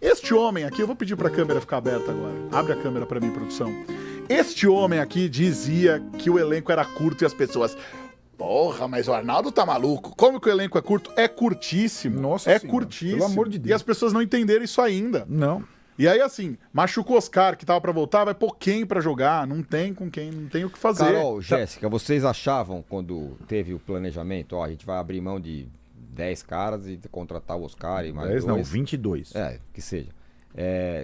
Este homem aqui, eu vou pedir pra câmera ficar aberta agora. Abre a câmera pra mim, produção. Este homem aqui dizia que o elenco era curto e as pessoas... Porra, mas o Arnaldo tá maluco. Como que o elenco é curto? É curtíssimo. Nossa é senhora, curtíssimo. pelo amor de Deus. E as pessoas não entenderam isso ainda. Não. E aí, assim, machuca o Oscar, que tava pra voltar, vai pôr quem pra jogar? Não tem com quem, não tem o que fazer. Carol, Jéssica, vocês achavam, quando teve o planejamento, ó, a gente vai abrir mão de 10 caras e contratar o Oscar e mais 10 dois? não, 22. Que seja.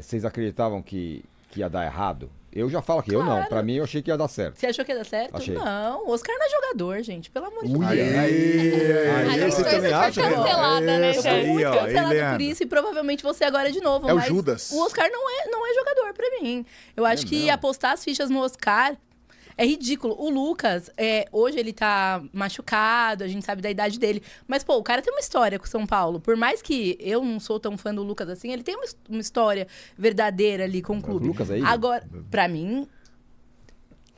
Vocês acreditavam que ia dar errado? Eu já falo aqui, eu não. Pra mim, eu achei que ia dar certo. Você achou que ia dar certo? Achei. Não, o Oscar não é jogador, gente. Pelo amor de Deus. Aí, vocês também acham? Cancelada, né, Essa gente? aí, ó, Cancelada Eliana. por isso e provavelmente você agora de novo. É o mas Judas. O Oscar não é jogador pra mim. Eu acho que apostar as fichas no Oscar é ridículo. O Lucas, hoje ele tá machucado, a gente sabe da idade dele. Mas, pô, o cara tem uma história com o São Paulo. Por mais que eu não sou tão fã do Lucas assim, ele tem uma história verdadeira ali com o clube. O Lucas é ídolo? Agora, pra mim...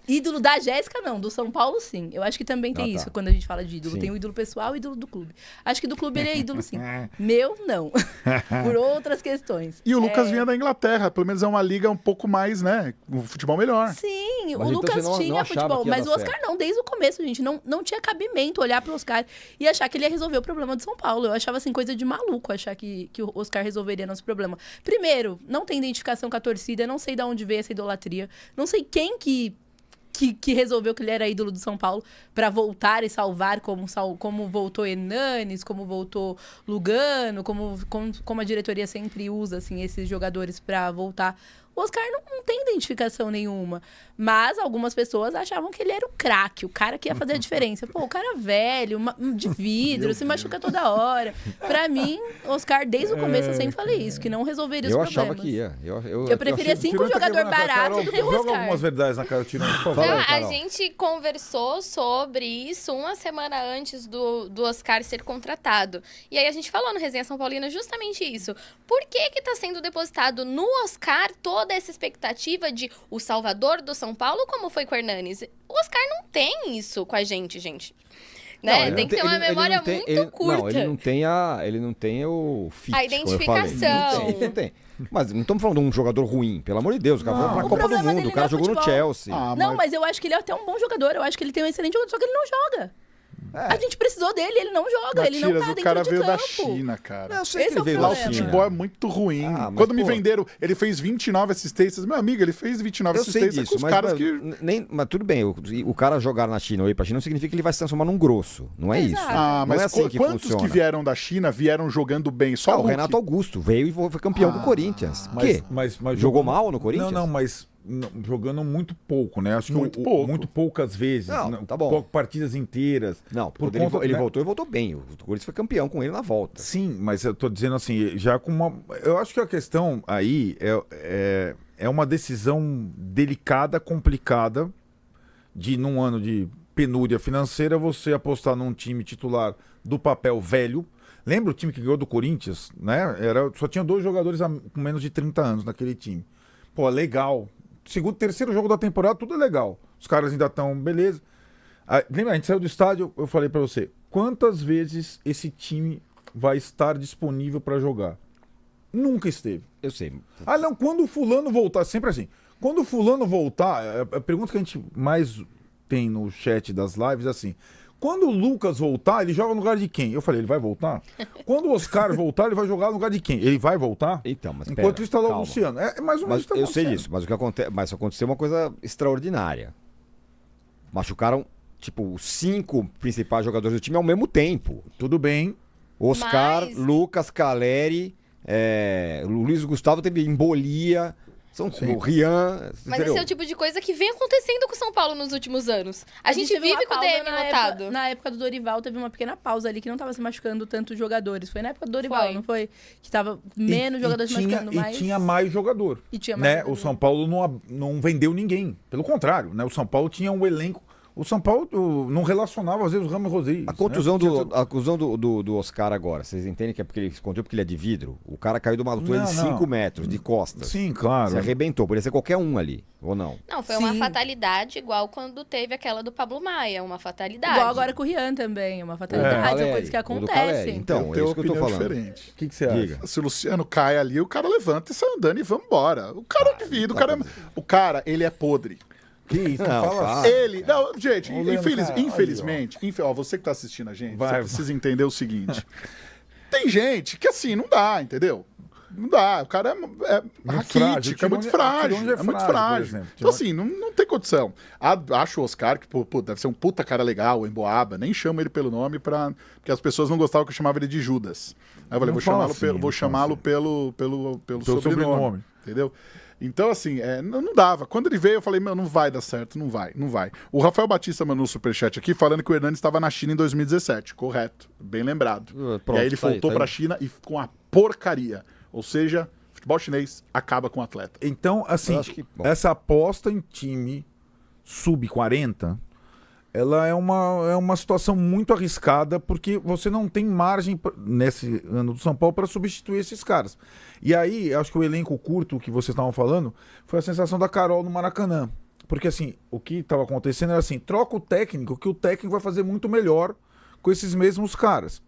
Ídolo da Jéssica, não. Do São Paulo, sim. Eu acho que também tem isso quando a gente fala de ídolo. Sim. Tem o ídolo pessoal e o ídolo do clube. Acho que do clube ele é ídolo, sim. Meu, não. Por outras questões. E o Lucas vinha da Inglaterra, pelo menos é uma liga um pouco mais, né? Um futebol melhor. Sim, Mas o então Lucas você não tinha achava futebol, que ia mas dar o Oscar certo? não. Desde o começo, gente. Não tinha cabimento olhar pro Oscar e achar que ele ia resolver o problema do São Paulo. Eu achava, assim, coisa de maluco achar que o Oscar resolveria nosso problema. Primeiro, não tem identificação com a torcida, não sei de onde veio essa idolatria. Não sei quem que resolveu que ele era ídolo do São Paulo pra voltar e salvar como voltou Hernanes, como voltou Lugano, como a diretoria sempre usa assim, esses jogadores pra voltar. O Oscar não tem identificação nenhuma. Mas algumas pessoas achavam que ele era o craque, o cara que ia fazer a diferença. Pô, o cara velho, de vidro, se machuca toda hora. Pra mim, Oscar, desde o começo, eu sempre falei isso, que não resolveria os Eu problemas. achava que ia. Eu preferia 5 jogador barato do que o Joga Oscar. algumas verdades na cara, Tirão, por favor. Fala aí, A Carol. gente conversou sobre isso uma semana antes do Oscar ser contratado. E aí a gente falou no Resenha São Paulina justamente isso. Por que tá sendo depositado no Oscar toda essa expectativa de o salvador do São Paulo, como foi com o Hernanes? O Oscar não tem isso com a gente. Né? Não, Tem que ter uma memória muito curta. Não, ele não tem o fit, A como eu identificação. falei. Não tem. Mas não estamos falando de um jogador ruim, pelo amor de Deus. O cara foi pra O Copa do problema Mundo, dele o cara não é jogou no futebol. Chelsea. Não, mas eu acho que ele é até um bom jogador. Eu acho que ele tem um excelente jogador, só que ele não joga. A gente precisou dele, ele não joga, ele não tá Matias, dentro o cara de veio da campo. China, cara. Não, eu sei Esse que é ele o veio Lá da o problema. China. futebol é muito ruim. Ah, mas, Quando me pô. venderam, ele fez 29 assistências. Meu amigo, ele fez 29 Eu sei assistências disso, com os mas, caras mas, que... mas tudo bem, o cara jogar na China ou ir pra China não significa que ele vai se transformar num grosso. Não é isso. Exato. Ah, Não mas é assim que quantos funciona. que vieram da China vieram jogando bem? Só Ah, o o Hulk. Renato Augusto veio e foi campeão com o Corinthians. O quê? Mas Jogou mal no Corinthians? Não, mas jogando muito pouco, né? Acho que Muito pouco. muito poucas vezes. Não, tá bom. Partidas inteiras. Não, por porque conta, ele né? voltou e voltou bem. O Corinthians foi campeão com ele na volta. Sim, mas eu tô dizendo assim, já com uma... Eu acho que a questão aí é uma decisão delicada, complicada, de num ano de penúria financeira, você apostar num time titular do papel velho. Lembra o time que ganhou do Corinthians, né? Só tinha 2 jogadores com menos de 30 anos naquele time. Pô, legal. Terceiro jogo da temporada, tudo é legal. Os caras ainda estão, beleza. Lembra, a gente saiu do estádio, eu falei pra você, quantas vezes esse time vai estar disponível pra jogar? Nunca esteve. Eu sei. Ah, não, quando o fulano voltar, sempre assim, quando o fulano voltar, a pergunta que a gente mais tem no chat das lives é assim, quando o Lucas voltar, ele joga no lugar de quem? Eu falei, ele vai voltar? Quando o Oscar voltar, ele vai jogar no lugar de quem? Ele vai voltar? Então, mas Enquanto pera, isso tá lá o calma. Luciano. É mais ou menos Mas isso que tá eu sei acontecendo. disso, mas o que acontece, mas aconteceu uma coisa extraordinária. Machucaram, tipo, os 5 principais jogadores do time ao mesmo tempo. Tudo bem. Oscar, Mas- Lucas, Caleri, o Luiz Gustavo teve embolia, o Rian, Mas entendeu? esse é o tipo de coisa que vem acontecendo com o São Paulo nos últimos anos. A gente teve uma vive com o pausa DM lotado. Na época do Dorival, teve uma pequena pausa ali que não tava se machucando tantos jogadores. Foi na época do Dorival, Foi. não foi? Que tava menos jogadores se machucando, e mais. tinha mais jogador. E tinha mais né? jogador. O São Paulo não vendeu ninguém. Pelo contrário, né? O São Paulo tinha um elenco O São Paulo não relacionava, às vezes, o Ramos Rodrigues. A contusão, né? a contusão do Oscar agora, vocês entendem que é porque ele se contundiu porque ele é de vidro? O cara caiu de uma altura de 5 metros, de costas. Sim, claro. Se arrebentou, poderia ser qualquer um ali, ou não? Não, foi Sim. uma fatalidade, igual quando teve aquela do Pablo Maia, uma fatalidade. Igual agora com o Rian também, uma fatalidade, Caleri, coisas que o do acontecem. Caleri. Então, é tenho isso que eu tô opinião falando. diferente. O que você acha? Diga. Se o Luciano cai ali, o cara levanta e sai andando e vamos embora. O cara é de vidro, o cara, ele é podre. Que isso? Não, Fala para. Ele. Não, gente, Ô, Leandro, cara, infelizmente, ó, você que tá assistindo a gente, Vai, você vai. precisa entender o seguinte. Tem gente que assim, não dá, entendeu? Não dá. O cara é raquítico, é muito frágil. É muito frágil. Então, assim, não tem condição. Acho o Oscar, que pô, deve ser um puta cara legal, o Emboaba. Nem chamo ele pelo nome, porque as pessoas não gostavam que eu chamava ele de Judas. Aí eu falei, Não vou chamá-lo assim. pelo sobrenome. Entendeu? Então, assim, não dava. Quando ele veio, eu falei, meu, não vai dar certo, não vai. O Rafael Batista mandou um superchat aqui falando que o Hernani estava na China em 2017. Correto, bem lembrado. Pronto, e aí ele tá aí, voltou tá pra aí. China e com a porcaria. Ou seja, futebol chinês acaba com o atleta. Então, assim, Eu acho que, bom. essa aposta em time sub-40, ela é uma situação muito arriscada, porque você não tem margem nesse ano do São Paulo para substituir esses caras. E aí, acho que o elenco curto que vocês estavam falando foi a sensação da Carol no Maracanã. Porque assim, o que estava acontecendo era assim, troca o técnico, que o técnico vai fazer muito melhor com esses mesmos caras.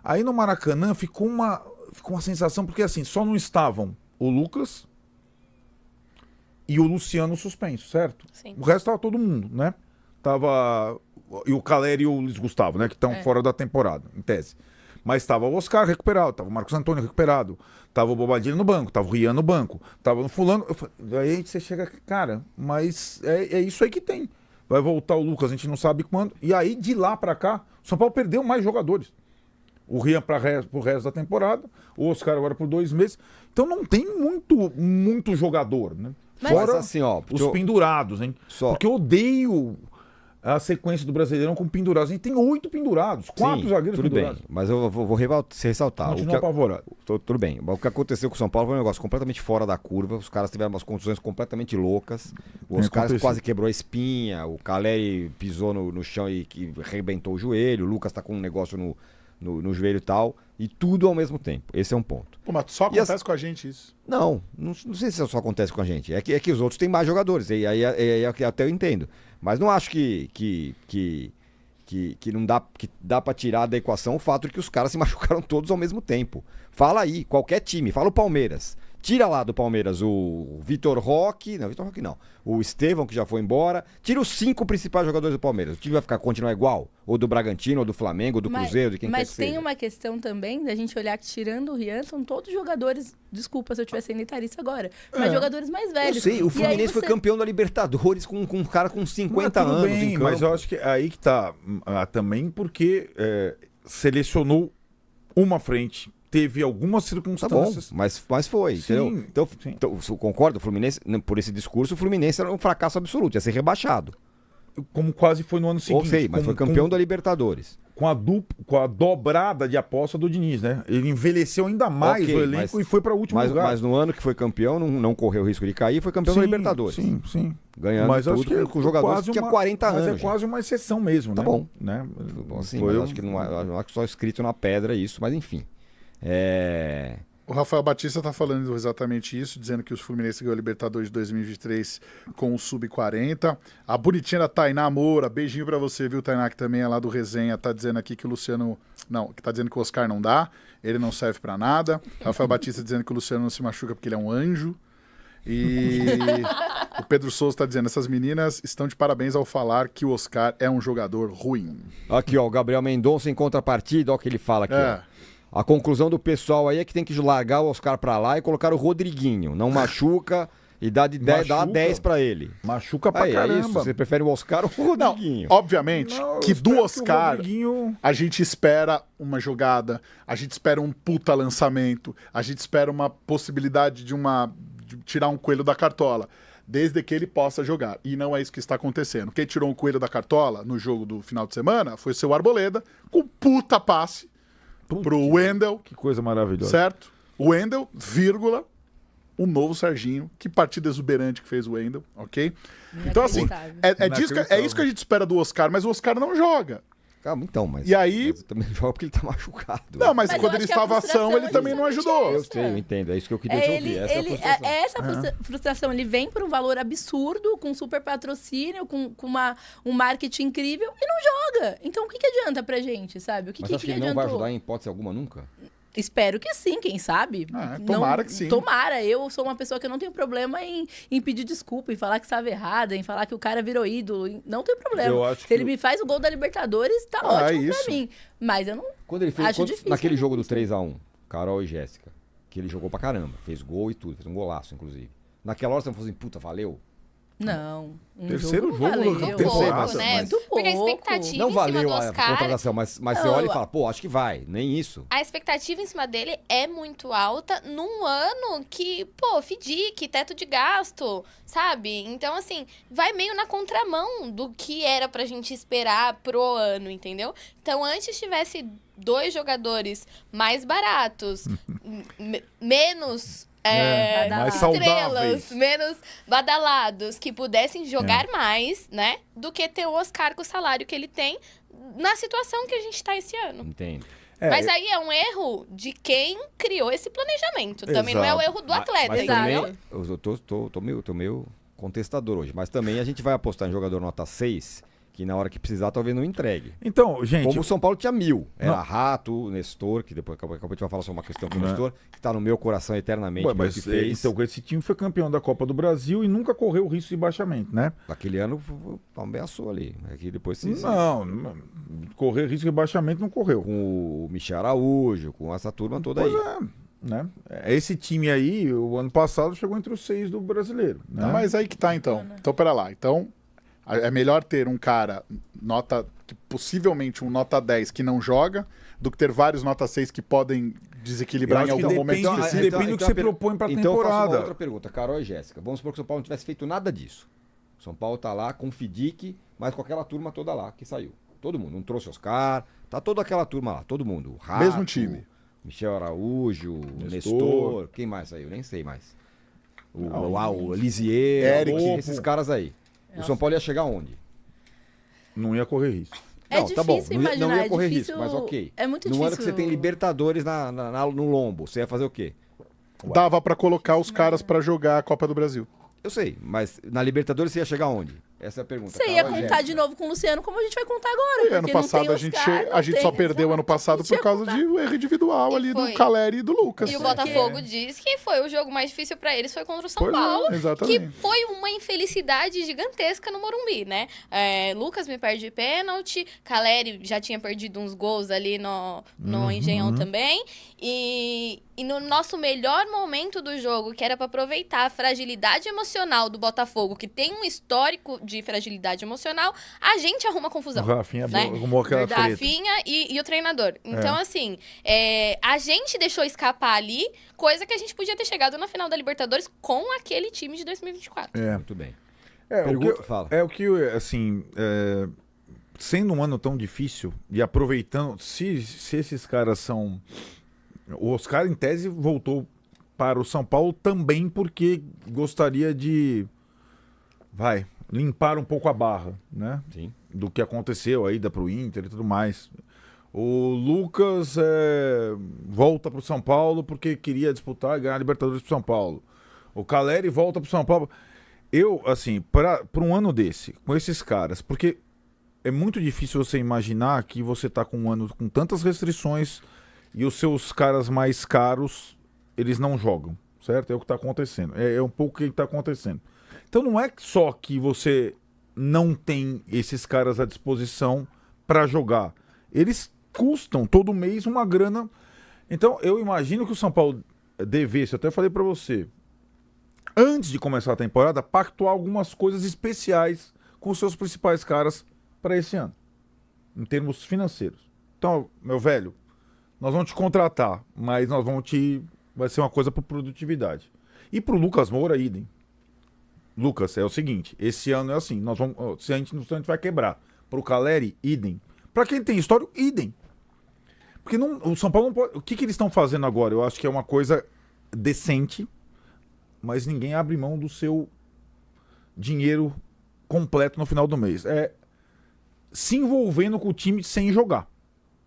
Aí no Maracanã ficou uma sensação, porque assim, só não estavam o Lucas e o Luciano suspenso, certo? Sim. O resto estava todo mundo, né? Tava. E o Caleri e o Luiz Gustavo, né? Que estão fora da temporada, em tese. Mas estava o Oscar recuperado, estava o Marcos Antônio recuperado, estava o Bobadilha no banco, estava o Rian no banco, estava no fulano. Aí você chega, cara, mas é isso aí que tem. Vai voltar o Lucas, a gente não sabe quando. E aí, de lá pra cá, o São Paulo perdeu mais jogadores. O Rian pro resto da temporada, o Oscar agora por 2 meses. Então não tem muito jogador, né? Mas Fora assim, ó, os pendurados, hein? Só. Porque eu odeio a sequência do Brasileirão com pendurados. A gente tem 8 pendurados, 4 Sim, zagueiros tudo pendurados. bem, mas eu vou ressaltar. Continua apavorado. Tudo bem, mas o que aconteceu com o São Paulo foi um negócio completamente fora da curva. Os caras tiveram umas contusões completamente loucas. Os caras acontecido. quase quebrou a espinha. O Caleri pisou no chão e que arrebentou o joelho. O Lucas tá com um negócio no joelho e tal. E tudo ao mesmo tempo. Esse é um ponto. Pô, mas só E acontece com a gente isso. Não sei se só acontece com a gente. É que os outros têm mais jogadores. E aí até eu entendo. Mas não acho que não dá, que dá pra tirar da equação o fato de que os caras se machucaram todos ao mesmo tempo. Fala aí, qualquer time. Fala o Palmeiras. Tira lá do Palmeiras o Vitor Roque. Não, Vitor Roque não. O Estevão, que já foi embora. Tira os 5 principais jogadores do Palmeiras. O time vai continuar igual? Ou do Bragantino, ou do Flamengo, ou do Cruzeiro, de quem quer que Mas tem seja. uma questão também da gente olhar que, tirando o Rian, são todos jogadores. Desculpa se eu estiver sendo etarista agora. Mas jogadores mais velhos. Eu sei, o E aí Fluminense foi você- campeão da Libertadores com um cara com 50 Mas tudo anos bem, em mas campo. eu acho que aí que tá também porque selecionou uma frente, teve algumas Tá bom, circunstâncias. mas foi, Sim, entendeu? Então, sim. então, eu concordo, o Fluminense, por esse discurso, o Fluminense era um fracasso absoluto, ia ser rebaixado. Como quase foi no ano seguinte. Ou sei, mas foi campeão da Libertadores. com a dobrada de aposta do Diniz, né? Ele envelheceu ainda mais Ok, o elenco e foi para o último lugar. Mas no ano que foi campeão, não correu o risco de cair, foi campeão Sim, da Libertadores. Sim. Ganhando Mas acho tudo que com jogadores quase que tinha uma- 40 mas anos. é gente. quase uma exceção mesmo, Tá né? bom. Né? Bom, assim, Foi mas um- acho que não é só escrito na pedra isso, mas enfim. O Rafael Batista tá falando exatamente isso, dizendo que os Fluminense ganhou a Libertadores de 2023 com o Sub-40. A bonitinha da Tainá Moura, beijinho pra você, viu, Tainá, que também é lá do Resenha, tá dizendo aqui que o Luciano... Não, que tá dizendo que o Oscar não dá, ele não serve pra nada. Rafael Batista dizendo que o Luciano não se machuca porque ele é um anjo. E o Pedro Souza tá dizendo, essas meninas estão de parabéns ao falar que o Oscar é um jogador ruim. Aqui, ó, o Gabriel Mendonça em contrapartida, ó o que ele fala aqui, ó. A conclusão do pessoal aí é que tem que largar o Oscar pra lá e colocar o Rodriguinho. Não machuca e dá 10 pra ele. Machuca pra Aí, é caramba. isso. Você prefere o Oscar ou o Não, Rodriguinho? obviamente Não, eu que espero do o Oscar Rodriguinho- a gente espera uma jogada, a gente espera um puta lançamento, a gente espera uma possibilidade de tirar um coelho da cartola, desde que ele possa jogar. E não é isso que está acontecendo. Quem tirou um coelho da cartola no jogo do final de semana foi o seu Arboleda, com puta passe pro Wendel, Que coisa maravilhosa. certo? O Wendel, vírgula, um novo Serginho. Que partida exuberante que fez o Wendel, ok? Então, assim, é isso que a gente espera do Oscar, mas o Oscar não joga. Calma, então, mas. E aí- mas também joga porque ele tá machucado. Não, mas Mas quando eu ele acho que a estava ação, frustração ele é também não justamente ajudou. Eu sei, eu entendo. É isso que eu queria te ouvir. Essa é a frustração. Essa frustração, ele vem por um valor absurdo, com super patrocínio, com um marketing incrível e não joga. Então o que adianta pra gente, sabe? O que, Mas que, acho que que ele não vai adiantou? ajudar em hipótese alguma nunca? Espero que sim, quem sabe? Tomara que sim. Tomara. Eu sou uma pessoa que eu não tenho problema em pedir desculpa, em falar que estava errada, em falar que o cara virou ídolo. Não tem problema. Eu acho Se que ele me faz o gol da Libertadores, tá ótimo isso. pra mim. Mas eu não. Quando ele fez. Acho difícil, naquele né? jogo do 3x1, Carol e Jéssica, que ele jogou pra caramba, fez gol e tudo, fez um golaço, inclusive. Naquela hora você não falou assim, puta, valeu? Não. Terceiro jogo valeu. da Eu Pouco, sei, temporada. né? Muito Porque a pouco. expectativa Não em cima valeu do a Oscar... contratação, mas você Não, olha e fala, pô, acho que vai, nem isso. A expectativa em cima dele é muito alta num ano que, pô, FDIC, teto de gasto, sabe? Então, assim, vai meio na contramão do que era pra gente esperar pro ano, entendeu? Então, antes tivesse 2 jogadores mais baratos, menos... mais estrelas, saudáveis. menos badalados, que pudessem jogar mais, né? Do que ter o Oscar com o salário que ele tem na situação que a gente tá esse ano. Entendo. Mas aí é um erro de quem criou esse planejamento. Também não é o Exato. erro do atleta, Mas entendeu? também, eu tô meio contestador hoje, mas também a gente vai apostar em jogador nota 6, que na hora que precisar talvez não entregue. Então, gente, Como o São Paulo tinha 1000. Era Não. Rato, Nestor, que depois acabou a gente vai falar sobre uma questão com o Nestor, que tá no meu coração eternamente, ué, pelo mas que fez. então, esse time foi campeão da Copa do Brasil e nunca correu risco de baixamento, né? Naquele ano ameaçou ali. Aqui depois se Não, correr risco de baixamento não correu. com o Michel Araújo, com essa turma toda Pois aí. né? Esse time aí, o ano passado, chegou entre os 6 do brasileiro. Né? Mas aí que tá, então. Então, pera lá. Então, é melhor ter um cara possivelmente um nota 10 que não joga, do que ter vários nota 6 que podem desequilibrar em Eu acho que algum momento depende- específico. depende do que você propõe pra então eu faço temporada. uma outra pergunta, Carol e Jéssica. Vamos supor que o São Paulo não tivesse feito nada disso. O São Paulo tá lá com o FDIC, mas com aquela turma toda lá que saiu. Todo mundo. Não trouxe Oscar, tá toda aquela turma lá, todo mundo. O Rato, Mesmo time. Michel Araújo, Nestor. Nestor, quem mais saiu? Nem sei mais. O Lisier, Eric. esses caras aí. O São Paulo ia chegar onde? Não ia correr risco. É Não, tá bom, difícil não ia imaginar, correr é difícil... risco, mas ok. É muito No difícil. ano que você tem Libertadores no lombo, você ia fazer o quê? Dava pra colocar os caras pra jogar a Copa do Brasil. Eu sei, mas na Libertadores você ia chegar onde? Essa é a pergunta. Você ia Carol e contar Jéssica. de novo com o Luciano, como a gente vai contar agora. E ano porque não passado tem a gente, Oscar, não a gente tem- só perdeu ano passado Não tinha por causa contar. de um erro individual E ali foi. do Caleri e do Lucas. E o Botafogo diz que foi o jogo mais difícil pra eles, foi contra o São Pois é, Paulo. exatamente. Que foi uma infelicidade gigantesca no Morumbi, né? Lucas me perde pênalti, Caleri já tinha perdido uns gols ali no Engenhão também. E no nosso melhor momento do jogo, que era pra aproveitar a fragilidade emocional do Botafogo, que tem um histórico de fragilidade emocional, a gente arruma O confusão. Rafinha né? arrumou aquela treta. Rafinha e o treinador. Então, assim, a gente deixou escapar ali coisa que a gente podia ter chegado na final da Libertadores com aquele time de 2024. Muito bem. O Pergunta, que, fala. é o que, assim, sendo um ano tão difícil e aproveitando, se esses caras são... O Oscar, em tese, voltou para o São Paulo também porque gostaria de, limpar um pouco a barra, né? Sim. Do que aconteceu, a ida para o Inter e tudo mais. O Lucas volta para o São Paulo porque queria disputar e ganhar a Libertadores para São Paulo. O Caleri volta para o São Paulo. Eu, assim, para um ano desse, com esses caras, porque é muito difícil você imaginar que você tá com um ano com tantas restrições e os seus caras mais caros, eles não jogam, certo? É o que está acontecendo. É um pouco o que está acontecendo. Então não é só que você não tem esses caras à disposição para jogar. Eles custam todo mês uma grana. Então eu imagino que o São Paulo devesse, eu até falei para você, antes de começar a temporada, pactuar algumas coisas especiais com os seus principais caras para esse ano, em termos financeiros. Então, meu velho, nós vamos te contratar, mas nós vamos vai ser uma coisa por produtividade. E pro Lucas Moura, idem. Lucas, é o seguinte, esse ano é assim, nós vamos, se a gente vai quebrar. Pro Caleri, idem. Para quem tem história, idem. Porque o São Paulo não pode... O que eles estão fazendo agora? Eu acho que é uma coisa decente. mas ninguém abre mão do seu dinheiro completo no final do mês. É se envolvendo com o time sem jogar.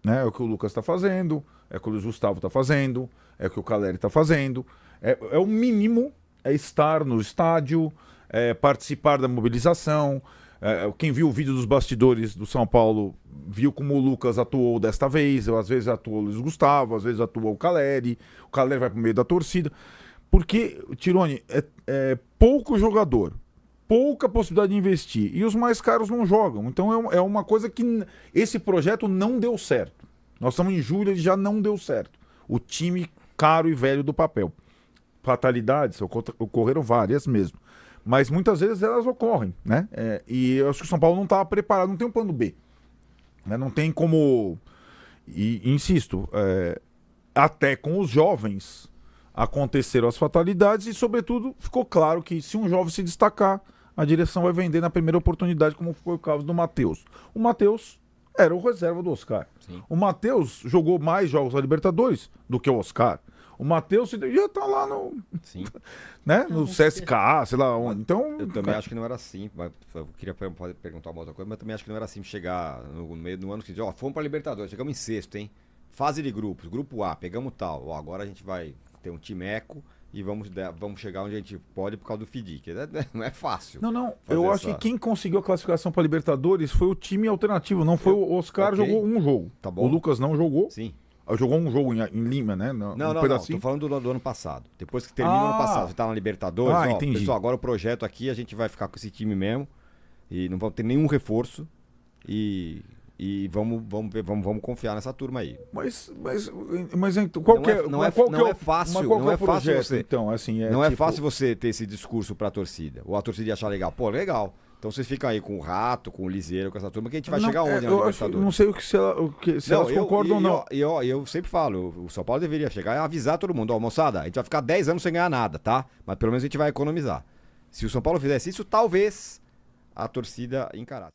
Né? É o que o Lucas está fazendo, é o que o Luiz Gustavo está fazendo, é o que o Caleri está fazendo. É o mínimo, é estar no estádio, é participar da mobilização. Quem viu o vídeo dos bastidores do São Paulo viu como o Lucas atuou desta vez. Às vezes atuou o Luiz Gustavo, às vezes atuou o Caleri vai pro meio da torcida. Porque, Tironi, é pouco jogador, pouca possibilidade de investir, e os mais caros não jogam. Então é uma coisa que esse projeto não deu certo. Nós estamos em julho, ele já não deu certo. O time caro e velho do papel. Fatalidades ocorreram várias mesmo. Mas muitas vezes elas ocorrem, né? E eu acho que o São Paulo não estava preparado, não tem um plano B. Né? Não tem como... E insisto, até com os jovens aconteceram as fatalidades e, sobretudo, ficou claro que se um jovem se destacar, a direção vai vender na primeira oportunidade, como foi o caso do Matheus. O Matheus era o reserva do Oscar. Sim. O Matheus jogou mais jogos da Libertadores do que o Oscar. O Matheus já tá lá no... Sim. Né? No CSKA, sei lá onde. Então, Eu também acho que não era assim. Eu queria perguntar uma outra coisa, mas também acho que não era assim chegar no meio do ano que diz, fomos pra Libertadores, chegamos em sexto, hein? Fase de grupos, grupo A, pegamos tal. Agora a gente vai ter um timeco e vamos chegar onde a gente pode por causa do FIDIC. Não é fácil. Não. Eu acho que quem conseguiu a classificação para Libertadores foi o time alternativo, não foi o Oscar. Okay. Jogou um jogo. Tá bom. O Lucas não jogou. Sim. Jogou um jogo em Lima, né? Não, tô falando do ano passado. Depois que termina o ano passado, você tá na Libertadores, entendi. Pessoal, agora o projeto aqui, a gente vai ficar com esse time mesmo e não vamos ter nenhum reforço e vamos confiar nessa turma aí. Mas qual que é... Não é fácil você... Então, assim, não é fácil você ter esse discurso pra torcida, ou a torcida achar legal. Pô, legal. Então vocês ficam aí com o Rato, com o Liseiro, com essa turma, que a gente vai chegar onde na Libertadores? Não sei se elas concordam ou não. Eu sempre falo, o São Paulo deveria chegar e avisar todo mundo, moçada, a gente vai ficar 10 anos sem ganhar nada, tá? Mas pelo menos a gente vai economizar. Se o São Paulo fizesse isso, talvez a torcida encarasse.